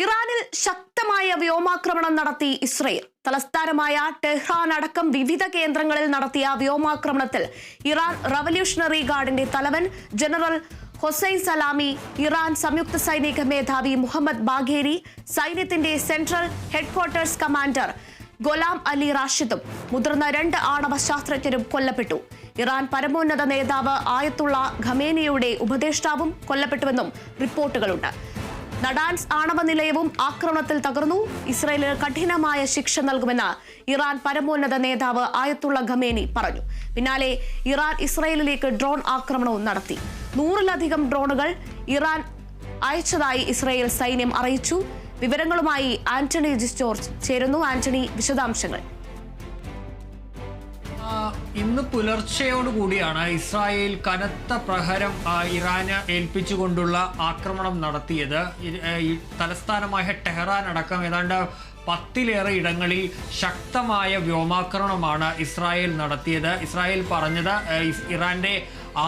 ഇറാനിൽ ശക്തമായ വ്യോമാക്രമണം നടത്തി ഇസ്രയേൽ. തലസ്ഥാനമായ ടെഹ്റാൻ അടക്കം വിവിധ കേന്ദ്രങ്ങളിൽ നടത്തിയ വ്യോമാക്രമണത്തിൽ ഇറാൻ റവല്യൂഷണറി ഗാർഡിന്റെ തലവൻ ജനറൽ ഹൊസൈൻ സലാമി, ഇറാൻ സംയുക്ത സൈനിക മേധാവി മുഹമ്മദ് ബാഘേരി, സൈന്യത്തിന്റെ central headquarters commander Gholam Ali റാഷിദും മുതിർന്ന 2 ആണവ ശാസ്ത്രജ്ഞരും കൊല്ലപ്പെട്ടു. ഇറാൻ പരമോന്നത നേതാവ് ആയത്തുള്ള ഖമേനിയുടെ ഉപദേഷ്ടാവും കൊല്ലപ്പെട്ടുവെന്നും റിപ്പോർട്ടുകളുണ്ട്. നടാൻസ് ആണവ നിലയവും ആക്രമണത്തിൽ തകർന്നു. ഇസ്രയേലിന് കഠിനമായ ശിക്ഷ നൽകുമെന്ന് ഇറാൻ പരമോന്നത നേതാവ് ആയത്തുള്ള ഖമേനി പറഞ്ഞു. പിന്നാലെ ഇറാൻ ഇസ്രയേലിലേക്ക് ഡ്രോൺ ആക്രമണവും നടത്തി. 100-ലധികം ഡ്രോണുകൾ ഇറാൻ അയച്ചതായി ഇസ്രയേൽ സൈന്യം അറിയിച്ചു. വിവരങ്ങളുമായി ആന്റണി ജോർജ് ചേരുന്നു. ആന്റണി, വിശദാംശങ്ങൾ. ഇന്ന് പുലർച്ചയോടുകൂടിയാണ് ഇസ്രായേൽ കനത്ത പ്രഹരം ഇറാന് ഏൽപ്പിച്ചുകൊണ്ടുള്ള ആക്രമണം നടത്തിയത്. തലസ്ഥാനമായ ടെഹ്റാൻ അടക്കം ഏതാണ്ട് 10-ലേറെ ഇടങ്ങളിൽ ശക്തമായ വ്യോമാക്രമണമാണ് ഇസ്രായേൽ നടത്തിയത്. ഇസ്രായേൽ പറഞ്ഞത് ഇറാന്റെ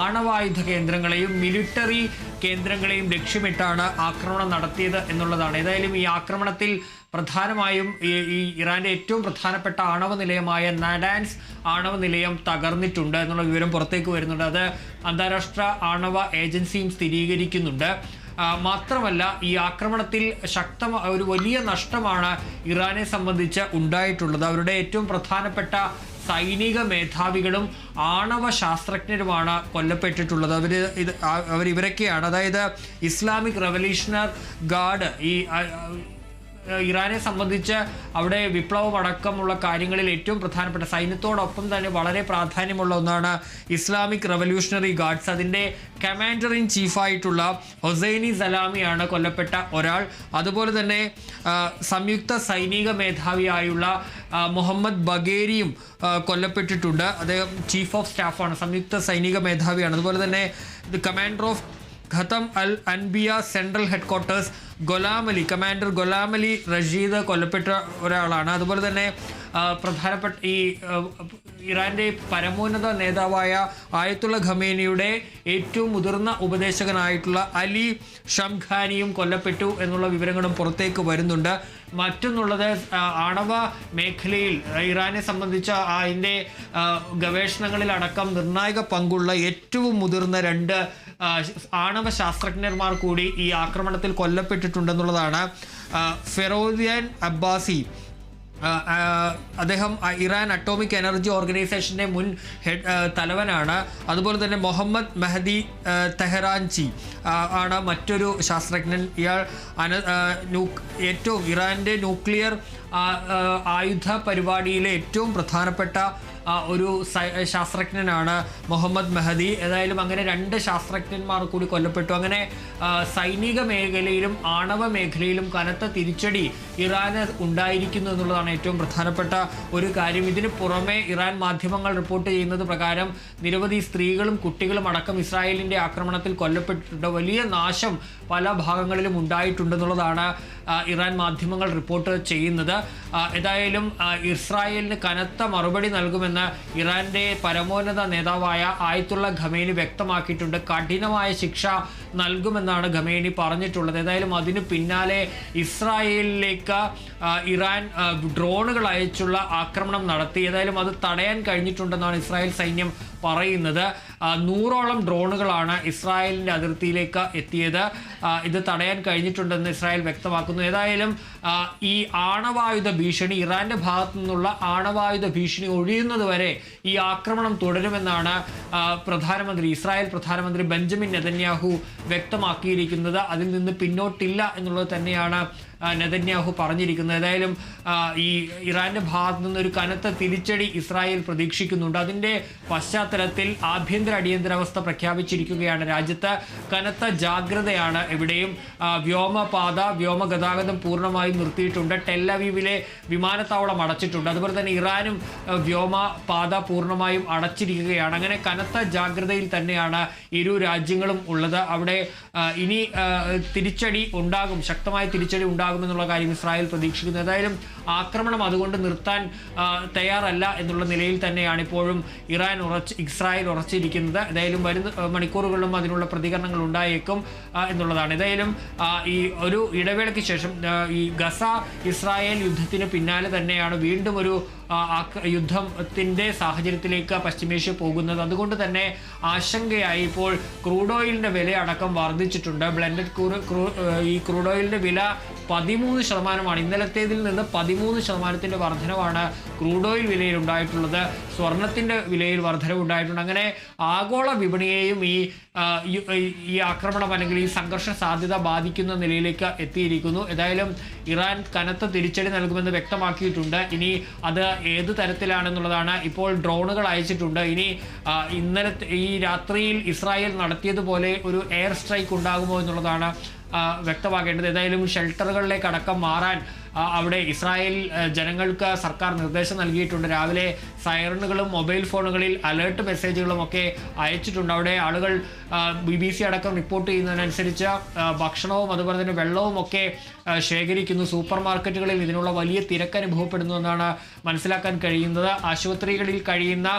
ആണവായുധ കേന്ദ്രങ്ങളെയും മിലിറ്ററി കേന്ദ്രങ്ങളെയും ലക്ഷ്യമിട്ടാണ് ആക്രമണം നടത്തിയത് എന്നുള്ളതാണ്. ഏതായാലും ഈ ആക്രമണത്തിൽ പ്രധാനമായും ഈ ഇറാന്റെ ഏറ്റവും പ്രധാനപ്പെട്ട ആണവ നിലയമായ നടാൻസ് ആണവ നിലയം തകർന്നിട്ടുണ്ട് എന്നുള്ള വിവരം പുറത്തേക്ക് വരുന്നുണ്ട്. അത് അന്താരാഷ്ട്ര ആണവ ഏജൻസിയും സ്ഥിരീകരിക്കുന്നുണ്ട്. മാത്രമല്ല, ഈ ആക്രമണത്തിൽ ഒരു വലിയ നഷ്ടമാണ് ഇറാനെ സംബന്ധിച്ച് ഉണ്ടായിട്ടുള്ളത്. അവരുടെ ഏറ്റവും പ്രധാനപ്പെട്ട സൈനിക മേധാവികളും ആണവ ശാസ്ത്രജ്ഞരുമാണ് കൊല്ലപ്പെട്ടിട്ടുള്ളത്. ഇവരൊക്കെയാണ്, അതായത് ഇസ്ലാമിക് റവല്യൂഷണറി ഗാർഡ്, ഈ ഇറാനെ സംബന്ധിച്ച് അവിടെ വിപ്ലവം അടക്കമുള്ള കാര്യങ്ങളിൽ ഏറ്റവും പ്രധാനപ്പെട്ട, സൈന്യത്തോടൊപ്പം തന്നെ വളരെ പ്രാധാന്യമുള്ള ഒന്നാണ് ഇസ്ലാമിക് റവല്യൂഷണറി ഗാർഡ്സ്. അതിൻ്റെ കമാൻഡർ ഇൻ ചീഫായിട്ടുള്ള ഹൊസൈനി സലാമിയാണ് കൊല്ലപ്പെട്ട ഒരാൾ. അതുപോലെ തന്നെ സംയുക്ത സൈനിക മേധാവിയായുള്ള മുഹമ്മദ് ബഗേരിയും കൊല്ലപ്പെട്ടിട്ടുണ്ട്. അദ്ദേഹം ചീഫ് ഓഫ് സ്റ്റാഫാണ്, സംയുക്ത സൈനിക മേധാവിയാണ്. അതുപോലെ തന്നെ commander of Khatam al Anbiya central headquarters commander Gholam Ali Rashid കൊല്ലപ്പെട്ട ഒരാളാണ്. അതുപോലെ തന്നെ പ്രധാനപ്പെട്ട ഈ ഇറാന്റെ പരമോന്നത നേതാവായ ആയത്തുള്ള ഖമേനിയുടെ ഏറ്റവും മുതിർന്ന ഉപദേശകനായിട്ടുള്ള അലി ഷംഖാനിയും കൊല്ലപ്പെട്ടു എന്നുള്ള വിവരങ്ങളും പുറത്തേക്ക് വരുന്നുണ്ട്. മറ്റൊന്നുള്ളത്, ആണവ മേഖലയിൽ ഇറാനെ സംബന്ധിച്ച അതിൻ്റെ ഗവേഷണങ്ങളിലടക്കം നിർണായക പങ്കുള്ള ഏറ്റവും മുതിർന്ന 2 ആണവ ശാസ്ത്രജ്ഞന്മാർ കൂടി ഈ ആക്രമണത്തിൽ കൊല്ലപ്പെട്ടിട്ടുണ്ടെന്നുള്ളതാണ്. ഫെറോദിയൻ അബ്ബാസി, അദ്ദേഹം ഇറാൻ അറ്റോമിക് എനർജി ഓർഗനൈസേഷൻ്റെ മുൻ തലവനാണ്. അതുപോലെ തന്നെ മുഹമ്മദ് മെഹദി തെഹ്റാൻചി ആണ് മറ്റൊരു ശാസ്ത്രജ്ഞൻ. ഇയാൾ ഏറ്റവും ഇറാൻ്റെ ന്യൂക്ലിയർ ആയുധ പരിപാടിയിലെ ഏറ്റവും പ്രധാനപ്പെട്ട ഒരു ശാസ്ത്രജ്ഞനാണ് മുഹമ്മദ് മെഹദി. ഏതായാലും അങ്ങനെ 2 ശാസ്ത്രജ്ഞന്മാർ കൂടി കൊല്ലപ്പെട്ടു. അങ്ങനെ സൈനിക മേഖലയിലും ആണവ മേഖലയിലും കനത്ത തിരിച്ചടി ഇറാന് ഉണ്ടായിരിക്കുന്നു എന്നുള്ളതാണ് ഏറ്റവും പ്രധാനപ്പെട്ട ഒരു കാര്യം. ഇതിന് പുറമെ ഇറാൻ മാധ്യമങ്ങൾ റിപ്പോർട്ട് ചെയ്യുന്നത് പ്രകാരം നിരവധി സ്ത്രീകളും കുട്ടികളും അടക്കം ഇസ്രായേലിൻ്റെ ആക്രമണത്തിൽ കൊല്ലപ്പെട്ടിട്ടുണ്ട്. വലിയ നാശം പല ഭാഗങ്ങളിലും ഉണ്ടായിട്ടുണ്ടെന്നുള്ളതാണ് ഇറാൻ മാധ്യമങ്ങൾ റിപ്പോർട്ട് ചെയ്യുന്നത്. ഏതായാലും ഇസ്രായേലിന് കനത്ത മറുപടി നൽകുമെന്ന് ഇറാന്റെ പരമോന്നത നേതാവായ ആയത്തുള്ള ഖമേനി വ്യക്തമാക്കിയിട്ടുണ്ട്. കഠിനമായ ശിക്ഷ നൽകുമെന്നാണ് ഖമേനി പറഞ്ഞിട്ടുള്ളത്. ഏതായാലും അതിനു പിന്നാലെ ഇസ്രായേലിലേക്ക് ഇറാൻ ഡ്രോണുകൾ അയച്ചുള്ള ആക്രമണം നടത്തി. ഏതായാലും അത് തടയാൻ കഴിഞ്ഞിട്ടുണ്ടെന്നാണ് ഇസ്രായേൽ സൈന്യം പറയുന്നത്. 100ഓളം ഡ്രോണുകളാണ് ഇസ്രായേലിൻ്റെ അതിർത്തിയിലേക്ക് എത്തിയത്. ഇത് തടയാൻ കഴിഞ്ഞിട്ടുണ്ടെന്ന് ഇസ്രായേൽ വ്യക്തമാക്കുന്നു. ഏതായാലും ഈ ആണവായുധ ഭീഷണി, ഇറാന്റെ ഭാഗത്തു നിന്നുള്ള ആണവായുധ ഭീഷണി ഒഴിയുന്നത് വരെ ഈ ആക്രമണം തുടരുമെന്നാണ് ഇസ്രായേൽ പ്രധാനമന്ത്രി ബെഞ്ചമിൻ നെതന്യാഹു വ്യക്തമാക്കിയിരിക്കുന്നത്. അതിൽ നിന്ന് പിന്നോട്ടില്ല എന്നുള്ളത് തന്നെയാണ് നെതന്യാഹു പറഞ്ഞിരിക്കുന്നത്. ഏതായാലും ഈ ഇറാന്റെ ഭാഗത്തു നിന്നൊരു കനത്ത തിരിച്ചടി ഇസ്രായേൽ പ്രതീക്ഷിക്കുന്നുണ്ട്. അതിൻ്റെ പശ്ചാത്തലത്തിൽ ആഭ്യന്തര അടിയന്തരാവസ്ഥ പ്രഖ്യാപിച്ചിരിക്കുകയാണ്. രാജ്യത്ത് കനത്ത ജാഗ്രതയാണ്. എവിടെയും വ്യോമഗതാഗതം പൂർണ്ണമായും നിർത്തിയിട്ടുണ്ട്. ടെല്ലവീവിലെ വിമാനത്താവളം അടച്ചിട്ടുണ്ട്. അതുപോലെ തന്നെ ഇറാനും വ്യോമപാത പൂർണ്ണമായും അടച്ചിരിക്കുകയാണ്. അങ്ങനെ കനത്ത ജാഗ്രതയിൽ തന്നെയാണ് ഇരു രാജ്യങ്ങളും ഉള്ളത്. അവിടെ ഇനി തിരിച്ചടി ഉണ്ടാകും, ശക്തമായ തിരിച്ചടി ഉണ്ടാകുമെന്നുള്ള കാര്യം ഇസ്രായേൽ പ്രതീക്ഷിക്കുന്നു. ഏതായാലും ആക്രമണം അതുകൊണ്ട് നിർത്താൻ തയ്യാറല്ല എന്നുള്ള നിലയിൽ തന്നെയാണ് ഇപ്പോഴും ഇസ്രായേൽ ഉറച്ചിരിക്കുന്നത്. ഏതായാലും വരും മണിക്കൂറുകളിലും അതിനുള്ള പ്രതികരണങ്ങൾ ഉണ്ടായേക്കും എന്നുള്ളതാണ്. ഏതായാലും ഈ ഒരു ഇടവേളയ്ക്ക് ശേഷം ഈ ഗസ ഇസ്രായേൽ യുദ്ധത്തിന് പിന്നാലെ തന്നെയാണ് വീണ്ടും ഒരു യുദ്ധത്തിന്റെ സാഹചര്യത്തിലേക്ക് പശ്ചിമേഷ്യ പോകുന്നത്. അതുകൊണ്ട് തന്നെ ആശങ്കയായി ഇപ്പോൾ ക്രൂഡ് ഓയിലിന്റെ വില അടക്കം വർദ്ധിച്ചിട്ടുണ്ട്. ബ്ലെൻഡഡ് ഈ ക്രൂഡ് ഓയിലിന്റെ വില 13%. ഇന്നലത്തേതിൽ നിന്ന് 13% വർധനവാണ് ക്രൂഡ് ഓയിൽ വിലയിൽ ഉണ്ടായിട്ടുള്ളത്. സ്വർണത്തിന്റെ വിലയിൽ വർധനവുണ്ടായിട്ടുണ്ട്. അങ്ങനെ ആഗോള വിപണിയെയും ഈ ആക്രമണം അല്ലെങ്കിൽ ഈ സംഘർഷ സാധ്യത ബാധിക്കുന്ന നിലയിലേക്ക് എത്തിയിരിക്കുന്നു. ഏതായാലും ഇറാൻ കനത്ത തിരിച്ചടി നൽകുമെന്ന് വ്യക്തമാക്കിയിട്ടുണ്ട്. ഇനി അത് ഏത് തരത്തിലാണെന്നുള്ളതാണ്. ഇപ്പോൾ ഡ്രോണുകൾ അയച്ചിട്ടുണ്ട്. ഇനി ഈ രാത്രിയിൽ ഇസ്രായേൽ നടത്തിയതുപോലെ ഒരു എയർ സ്ട്രൈക്ക് ഉണ്ടാകുമോ എന്നുള്ളതാണ് വ്യക്തമാക്കേണ്ടത്. ഏതായാലും ഷെൽട്ടറുകളിലേക്ക് അടക്കം മാറാൻ അവിടെ ഇസ്രായേൽ ജനങ്ങൾക്ക് സർക്കാർ നിർദ്ദേശം നൽകിയിട്ടുണ്ട്. രാവിലെ സൈറണുകളും മൊബൈൽ ഫോണുകളിൽ അലേർട്ട് മെസ്സേജുകളും ഒക്കെ അയച്ചിട്ടുണ്ട്. അവിടെ ആളുകൾ BBC അടക്കം റിപ്പോർട്ട് ചെയ്യുന്നതിനനുസരിച്ച് ഭക്ഷണവും അതുപോലെ തന്നെ വെള്ളവും ഒക്കെ ശേഖരിക്കുന്നു. സൂപ്പർ മാർക്കറ്റുകളിൽ ഇതിനുള്ള വലിയ തിരക്ക് അനുഭവപ്പെടുന്നു എന്നാണ് മനസ്സിലാക്കാൻ കഴിയുന്നത്. ആശുപത്രികളിൽ കഴിയുന്ന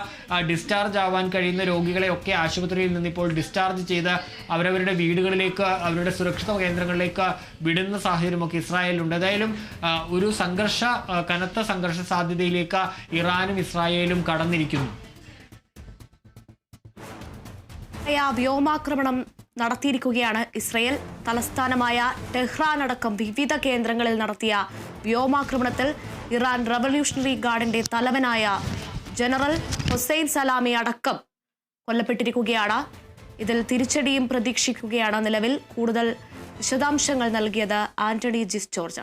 ഡിസ്ചാർജ് ആവാൻ കഴിയുന്ന രോഗികളെ ഒക്കെ ആശുപത്രിയിൽ നിന്ന് ഇപ്പോൾ ഡിസ്ചാർജ് ചെയ്ത് അവരവരുടെ വീടുകളിലേക്ക് അവരുടെ സുരക്ഷിത കേന്ദ്രങ്ങളിലേക്ക് വിടുന്ന സാഹചര്യമൊക്കെ ഇസ്രായേലിലുണ്ട്. ഏതായാലും ഒരു കനത്ത സംഘർഷ സാധ്യതയിലേക്ക് ഇറാനും ഇസ്രായേലും കടന്നിരിക്കുന്നു. വ്യോമാക്രമണം നടത്തിയിരിക്കുകയാണ് ഇസ്രയേൽ. തലസ്ഥാനമായ ടെഹ്റാൻ അടക്കം വിവിധ കേന്ദ്രങ്ങളിൽ നടത്തിയ വ്യോമാക്രമണത്തിൽ ഇറാൻ റവല്യൂഷണറി ഗാർഡിന്റെ തലവനായ ജനറൽ ഹുസൈൻ സലാമി അടക്കം കൊല്ലപ്പെട്ടിരിക്കുകയാണ്. ഇതിൽ തിരിച്ചടിയും പ്രതീക്ഷിക്കുകയാണ്. നിലവിൽ കൂടുതൽ വിശദാംശങ്ങൾ നൽകിയത് ആന്റണി ജിസ് ജോർജാണ്.